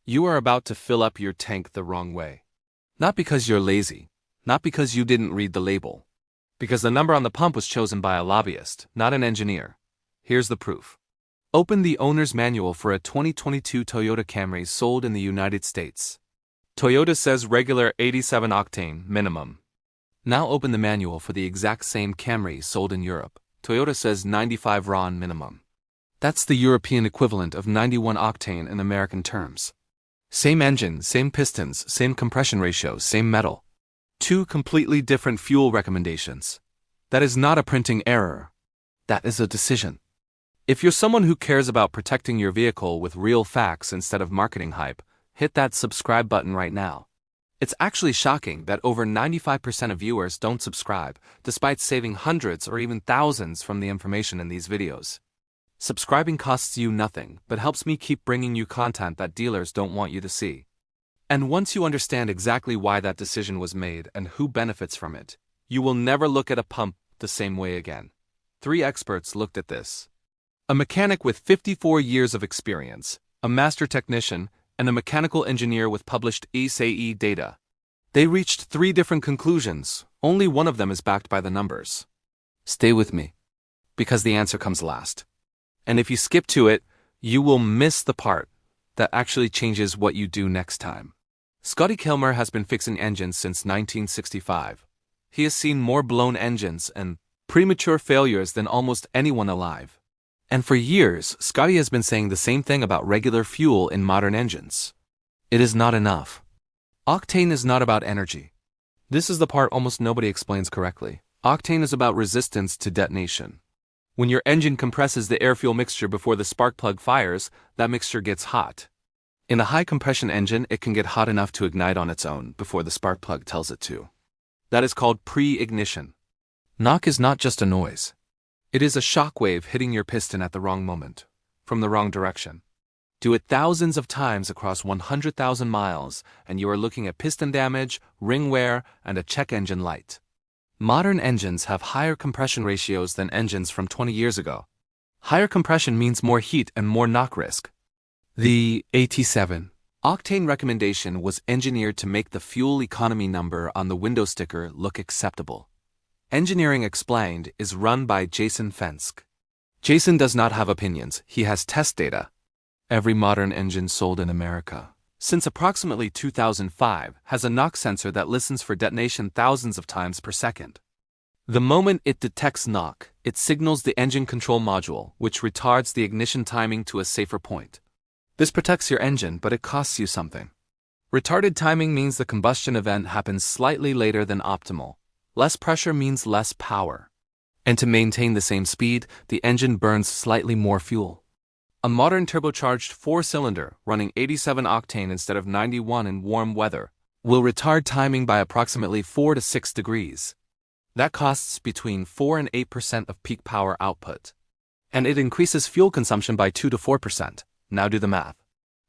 You are about to fill up your tank the wrong way. Not because you're lazy, not because you didn't read the label. Because the number on the pump was chosen by a lobbyist, not an engineer. Here's the proof. Open the owner's manual for a 2022 Toyota Camry sold in the United States. Toyota says regular 87 octane minimum. Now open the manual for the exact same Camry sold in Europe. Toyota says 95 RON minimum. That's the European equivalent of 91 octane in American terms. Same engine, same pistons, same compression ratio, same metal. Two completely different fuel recommendations. That is not a printing error. That is a decision. If you're someone who cares about protecting your vehicle with real facts instead of marketing hype, hit that subscribe button right now. It's actually shocking that over 95% of viewers don't subscribe, despite saving hundreds or even thousands from the information in these videos. Subscribing costs you nothing, but helps me keep bringing you content that dealers don't want you to see. And once you understand exactly why that decision was made and who benefits from it, you will never look at a pump the same way again. 3 experts looked at this. A mechanic with 54 years of experience, a master technician, and a mechanical engineer with published ESAE data. They reached 3 different conclusions. Only one of them is backed by the numbers. Stay with me, because the answer comes last. And if you skip to it, you will miss the part that actually changes what you do next time. Scotty Kilmer has been fixing engines since 1965. He has seen more blown engines and premature failures than almost anyone alive. And for years, Scotty has been saying the same thing about regular fuel in modern engines. It is not enough. Octane is not about energy. This is the part almost nobody explains correctly. Octane is about resistance to detonation. When your engine compresses the air-fuel mixture before the spark plug fires, that mixture gets hot. In a high-compression engine, it can get hot enough to ignite on its own before the spark plug tells it to. That is called pre-ignition. Knock is not just a noise. It is a shock wave hitting your piston at the wrong moment, from the wrong direction. Do it thousands of times across 100,000 miles, and you are looking at piston damage, ring wear, and a check engine light. Modern engines have higher compression ratios than engines from 20 years ago. Higher compression means more heat and more knock risk. The 87 octane recommendation was engineered to make the fuel economy number on the window sticker look acceptable. Engineering Explained is run by Jason Fenske. Jason does not have opinions, he has test data. Every modern engine sold in America, since approximately 2005, has a knock sensor that listens for detonation thousands of times per second. The moment it detects knock, it signals the engine control module, which retards the ignition timing to a safer point. This protects your engine, but it costs you something. Retarded timing means the combustion event happens slightly later than optimal. Less pressure means less power. And to maintain the same speed, the engine burns slightly more fuel. A modern turbocharged 4-cylinder, running 87 octane instead of 91 in warm weather, will retard timing by approximately 4 to 6 degrees. That costs between 4 and 8% of peak power output. And it increases fuel consumption by 2 to 4%. Now do the math.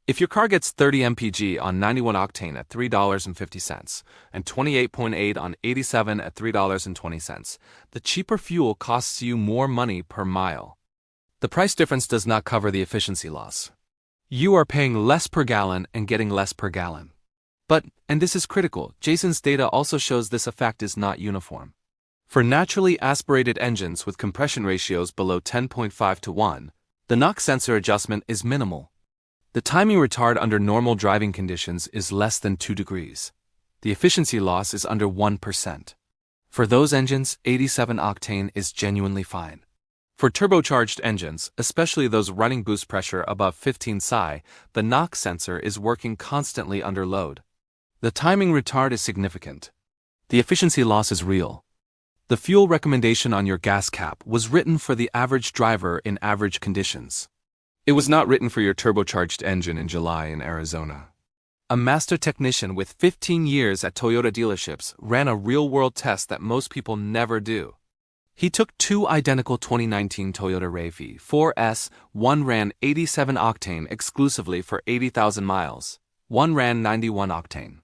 If your car gets 30 mpg on 91 octane at $3.50 and 28.8 on 87 at $3.20, the cheaper fuel costs you more money per mile. The price difference does not cover the efficiency loss. You are paying less per gallon and getting less per gallon. But, and this is critical, Jason's data also shows this effect is not uniform. For naturally aspirated engines with compression ratios below 10.5 to 1, the knock sensor adjustment is minimal. The timing retard under normal driving conditions is less than 2 degrees. The efficiency loss is under 1%. For those engines, 87 octane is genuinely fine. For turbocharged engines, especially those running boost pressure above 15 psi, the knock sensor is working constantly under load. The timing retard is significant. The efficiency loss is real. The fuel recommendation on your gas cap was written for the average driver in average conditions. It was not written for your turbocharged engine in July in Arizona. A master technician with 15 years at Toyota dealerships ran a real-world test that most people never do. He took 2 identical 2019 Toyota RAV4 4S, one ran 87 octane exclusively for 80,000 miles. One ran 91 octane.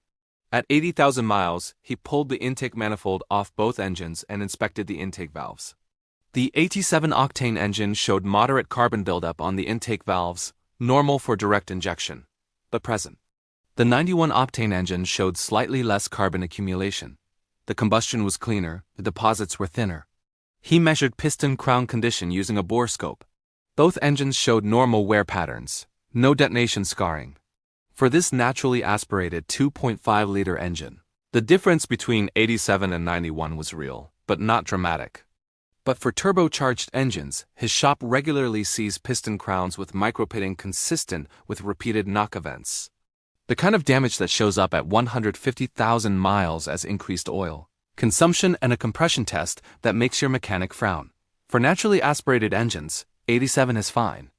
At 80,000 miles, he pulled the intake manifold off both engines and inspected the intake valves. The 87 octane engine showed moderate carbon buildup on the intake valves, normal for direct injection, but present. The 91 octane engine showed slightly less carbon accumulation. The combustion was cleaner, the deposits were thinner. He measured piston crown condition using a bore scope. Both engines showed normal wear patterns, no detonation scarring. For this naturally aspirated 2.5-liter engine, the difference between 87 and 91 was real, but not dramatic. But for turbocharged engines, his shop regularly sees piston crowns with micropitting consistent with repeated knock events. The kind of damage that shows up at 150,000 miles as increased oil consumption and a compression test that makes your mechanic frown. For naturally aspirated engines, 87 is fine.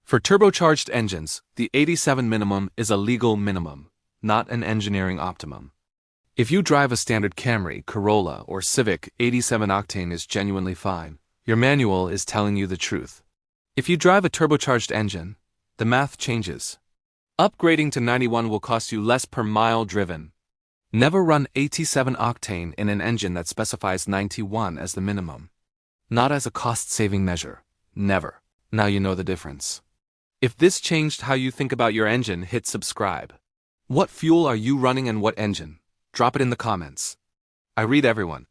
For turbocharged engines, the 87 minimum is a legal minimum, not an engineering optimum. If you drive a standard Camry, Corolla, or Civic, 87 octane is genuinely fine. Your manual is telling you the truth. If you drive a turbocharged engine, the math changes. Upgrading to 91 will cost you less per mile driven. Never run 87 octane in an engine that specifies 91 as the minimum. Not as a cost-saving measure. Never. Now you know the difference. If this changed how you think about your engine, hit subscribe. What fuel are you running and what engine? Drop it in the comments. I read everyone.